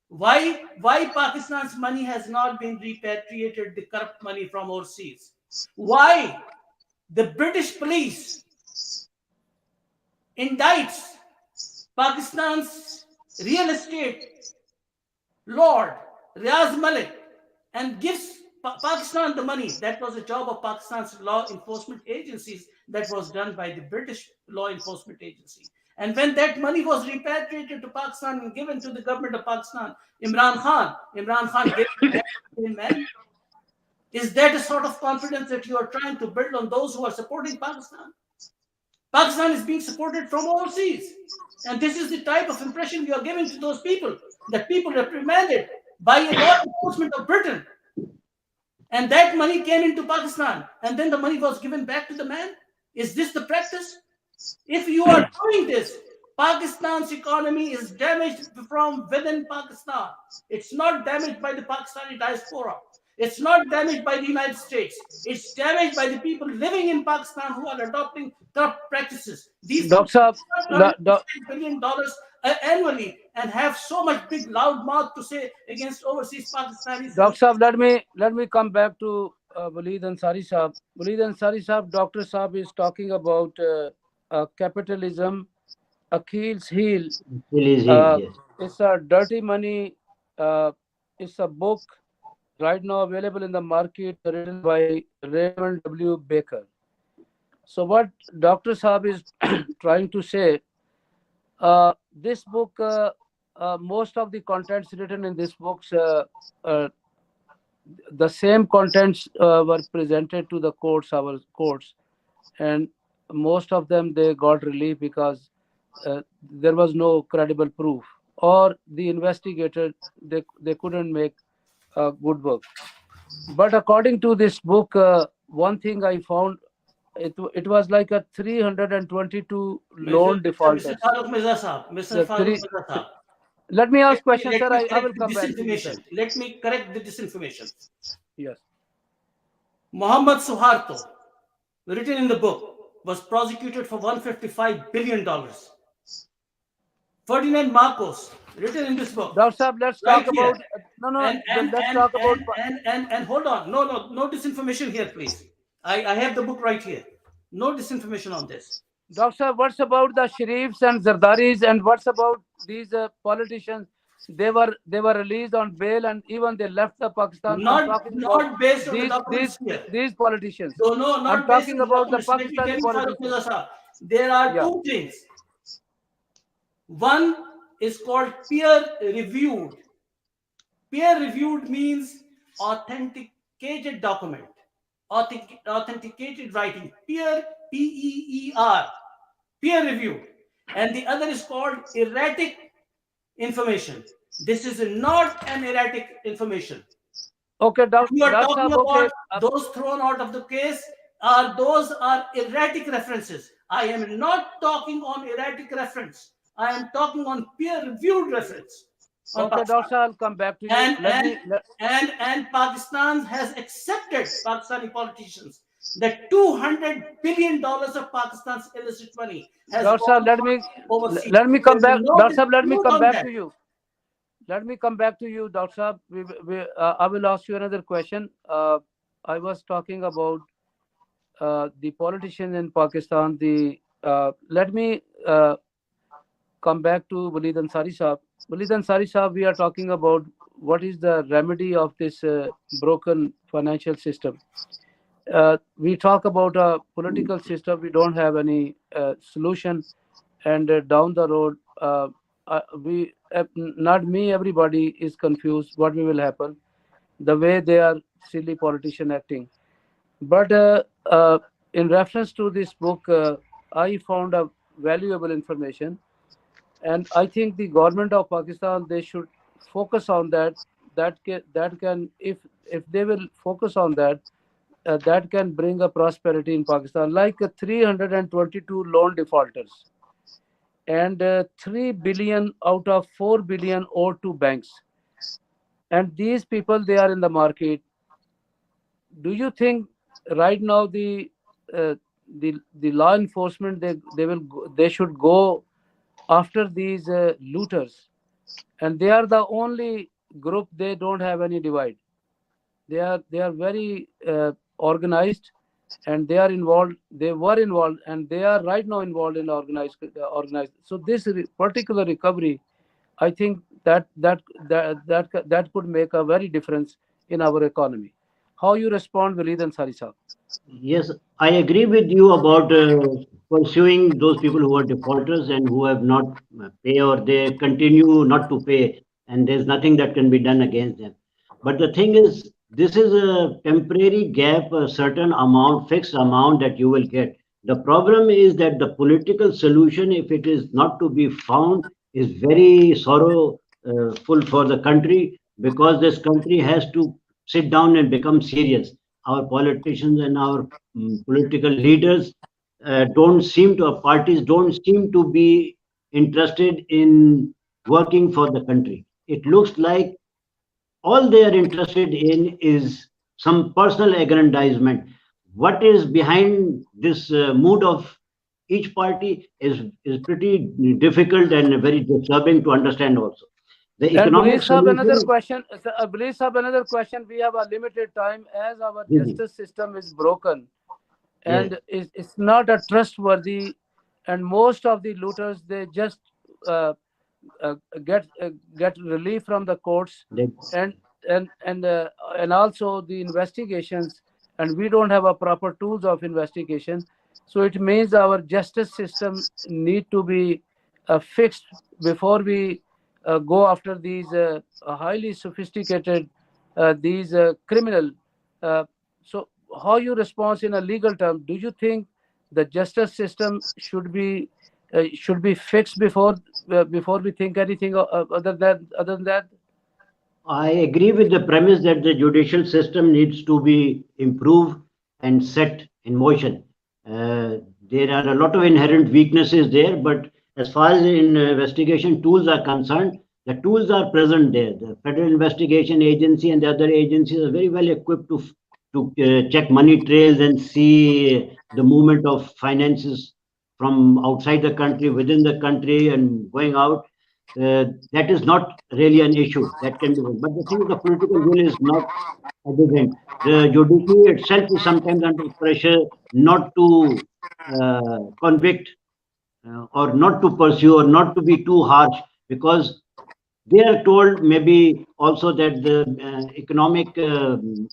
Why Pakistan's money has not been repatriated, the corrupt money from overseas? Why the British police indicts Pakistan's real estate lord Riaz Malik and gives Pakistan the money? That was a job of Pakistan's law enforcement agencies that was done by the British law enforcement agency. And when that money was repatriated to Pakistan and given to the government of Pakistan, Imran Khan gave it back to the man. Is that a sort of confidence that you are trying to build on those who are supporting Pakistan? Pakistan is being supported from overseas. And this is the type of impression you are giving to those people, that people reprimanded by a law enforcement of Britain. And that money came into Pakistan, and then the money was given back to the man. Is this the practice? If you are doing this, Pakistan's economy is damaged from within Pakistan. It's not damaged by the Pakistani diaspora. It's not damaged by the United States. It's damaged by the people living in Pakistan who are adopting corrupt practices. These Dr. Saab, $1 billion annually and have so much big loud mouth to say against overseas Pakistanis. Dr. Saab, let me come back to Waleed Ansari Saab. Waleed Ansari Saab, Dr. Saab is talking about capitalism, Achilles heel. Achilles heel, yes. It's a dirty money. It's a book right now available in the market, written by Raymond W. Baker. So what Dr. Saab is trying to say, this book, most of the contents written in this books, the same contents were presented to the courts, our courts, and most of them they got relief because there was no credible proof, or the investigator they couldn't make good work. But according to this book, one thing I found, it was like a 322 loan defaulters. Mr. Farooq Mirza Saab. Let me ask question, sir. I will correct come the back to you, sir. disinformation. Let me correct the disinformation. Yes. Muhammad Suharto, written in the book, was prosecuted for $155 billion. Ferdinand Marcos, written in this book. Dr. Saab, let's Right talk here. about let's talk about And hold on. No disinformation here, please. I have the book right here. No disinformation on this. Dr. Saab, what's about the Sharifs and Zardaris, and what's about these politicians? They were released on bail, and even they left the Pakistan. Not based on the documents here. These politicians. No, not I'm based talking on the about the documents. Let me tell Pakistani you, Farooq politicians. Mirza Saab, there are two things. One is called peer reviewed. Peer reviewed means authenticated document, authenticated writing. Peer, P-E-E-R, peer reviewed. And the other is called erratic information. This is not an erratic information. Okay, You are Dr. talking Saab, okay. about those thrown out of the case. Those are erratic references. I am not talking on erratic reference. I am talking on peer-reviewed reference. on Okay, Pakistan. Doctor, I'll come back to you. And Let and me, let, and Pakistan has accepted Pakistani politicians that $200 billion of Pakistan's illicit money has Doctor, gone let me, overseas. let me There come is back. no Doctor, let me dispute come on back that. to you. Let me come back to you, Doctor. I will ask you another question. I was talking about the politicians in Pakistan. Let me come back to Walid Ansari Saab. Walid Ansari Saab, we are talking about what is the remedy of this broken financial system. We talk about a political system. We don't have any solution, and down the road, we not me. Everybody is confused. What will happen? The way they are silly politician acting. But in reference to this book, I found a valuable information, and I think the government of Pakistan, they should focus on that. That can, if they will focus on that, that can bring a prosperity in Pakistan. Like 322 loan defaulters, and 3 billion out of 4 billion owed to banks, and these people, they are in the market. Do you think right now uh, the law enforcement, they should go after these looters, and they are the only group, they don't have any divide. They are very organized, and they were involved, and they are right now involved in organized. So this particular recovery, I think that could make a very difference in our economy. How you respond, Walid and Sari Saab? Yes, I agree with you about pursuing those people who are defaulters and who have not pay, or they continue not to pay, and there's nothing that can be done against them. But the thing is, this is a temporary gap, a certain amount, fixed amount that you will get. The problem is that the political solution, if it is not to be found, is very sorrowful for the country, because this country has to sit down and become serious. Our politicians and our political leaders don't seem to, parties don't seem to be interested in working for the country. It looks like all they are interested in is some personal aggrandizement. What is behind this mood of each party is pretty difficult and very disturbing to understand also. The And economic Believe Sahab, another solution. question. Believe Sahab, another question. We have a limited time as our Mhm. justice system is broken, Yes, and it's not a trustworthy, and most of the looters, they just uh, uh, get get relief from the courts, that and and also the investigations, and we don't have a proper tools of investigation. So it means our justice system need to be fixed before we go after these highly sophisticated these criminal. uh, so how you respond in a legal term? Do you think the justice system should be fixed before we think anything other than that? I agree with the premise that the judicial system needs to be improved and set in motion. There are a lot of inherent weaknesses there, but as far as investigation tools are concerned, the tools are present there. The Federal Investigation Agency and the other agencies are very well equipped to check money trails and see the movement of finances from outside the country, within the country, and going out. That is not really an issue that can be done. But the thing is, the political will is not at the end. The judiciary itself is sometimes under pressure not to convict or not to pursue or not to be too harsh, because they are told maybe also that the economic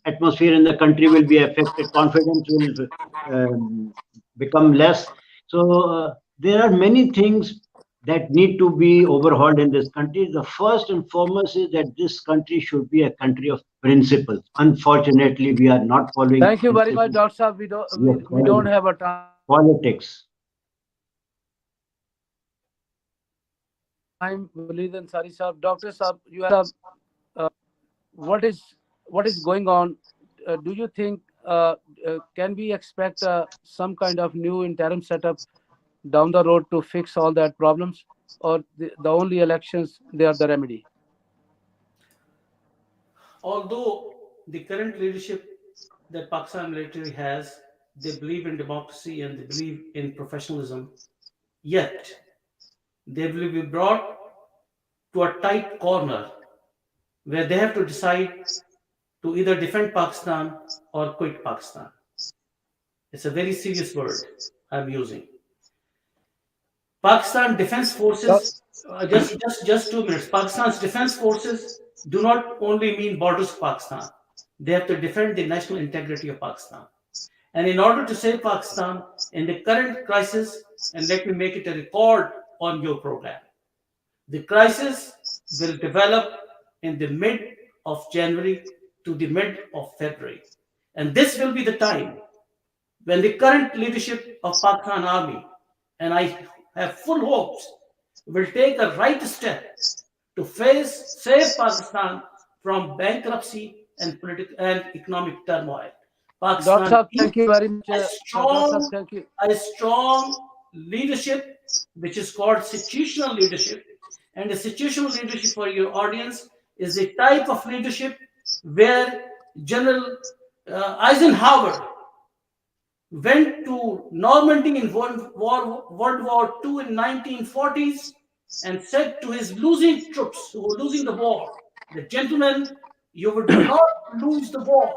atmosphere in the country will be affected, confidence will become less. So there are many things that need to be overhauled in this country. The first and foremost is that this country should be a country of principles. Unfortunately, we are not following Thank you very much, principles. Dr. Saab. We don't We are we don't following have a time. politics. Walid and Sari Saab. Dr. Saab, what is going on? Do you think can we expect some kind of new interim setup down the road to fix all that problems, or the only elections, they are the remedy? Although the current leadership that Pakistan military has, they believe in democracy and they believe in professionalism, yet they will be brought to a tight corner where they have to decide to either defend Pakistan or quit Pakistan. It's a very serious word I'm using. Pakistan Defense Uh, Forces, just 2 minutes. Pakistan's defense forces do not only mean borders of Pakistan. They have to defend the national integrity of Pakistan. And in order to save Pakistan in the current crisis, and let me make it a record on your program, the crisis will develop in the mid of January to the mid of February. And this will be the time when the current leadership of Pakistan Army, and I have full hopes, will take a right step to save Pakistan from bankruptcy and political and economic turmoil. Dr. Pakistan Saab, needs thank you very much. a Dr. Saab, strong, thank you. a strong leadership, which is called situational leadership. And the situational leadership for your audience is a type of leadership where General Eisenhower went to Normandy in World War II in 1940s and said to his losing troops who were losing the war, the gentlemen, you would not lose the war.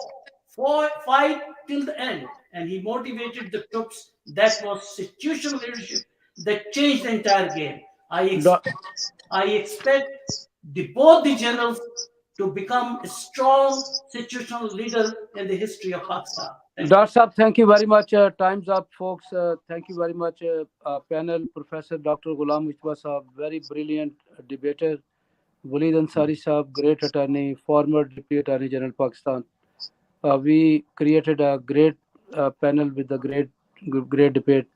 Fight till the end. And he motivated the troops. That was situational leadership that changed the entire game. Do- I expect both the generals to become a strong situational leader in the history of Pakistan. Thank you. Dr. Saab, thank you very much. Time's up, folks. Thank you very much. Panel, Professor Dr. Golam Mujtaba Saab, very brilliant debater. Walid Ansari Saab, great attorney, former Deputy Attorney General Pakistan. We created a great panel with a great debate.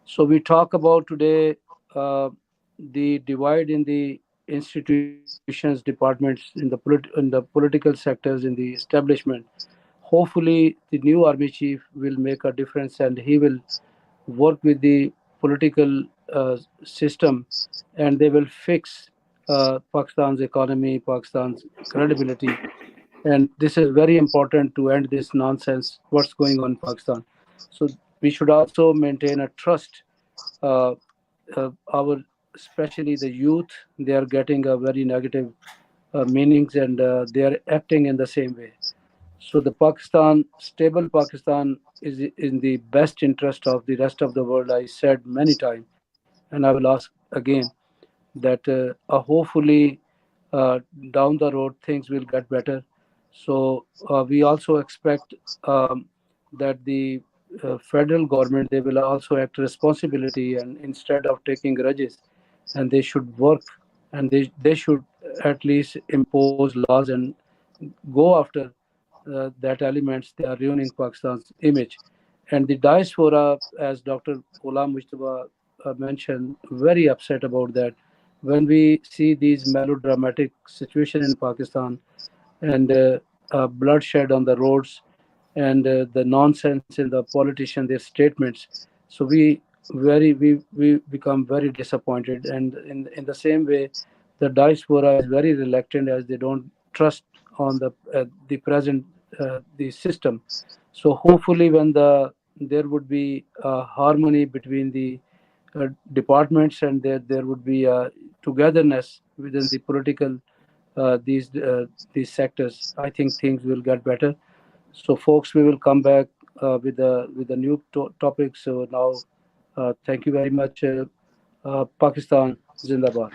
So we talk about today uh, the divide in the institutions, departments, in the political sectors, in the establishment. Hopefully, the new army chief will make a difference, and he will work with the political system, and they will fix Pakistan's economy, Pakistan's credibility. And this is very important to end this nonsense, what's going on in Pakistan. So we should also maintain a trust. Uh, our Especially the youth, they are getting a very negative meanings, and they are acting in the same way. So the stable Pakistan is in the best interest of the rest of the world. I said many times, and I will ask again that hopefully uh, down the road things will get better. So we also expect that the federal government, they will also act responsibility, and instead of taking grudges, and they should work, and they should at least impose laws and go after that elements they are ruining Pakistan's image. And the diaspora, as Dr. Ghulam Mujtaba mentioned, very upset about that. When we see these melodramatic situation in Pakistan, and bloodshed on the roads, and the nonsense in the politician, their statements, so we become very disappointed. And in the same way, the diaspora is very reluctant, as they don't trust on the present the system. So hopefully, when there would be harmony between the departments, and there would be togetherness within the political these sectors, I think things will get better. So, folks, we will come back with a new topic. So now, thank you very much. Pakistan Zindabad.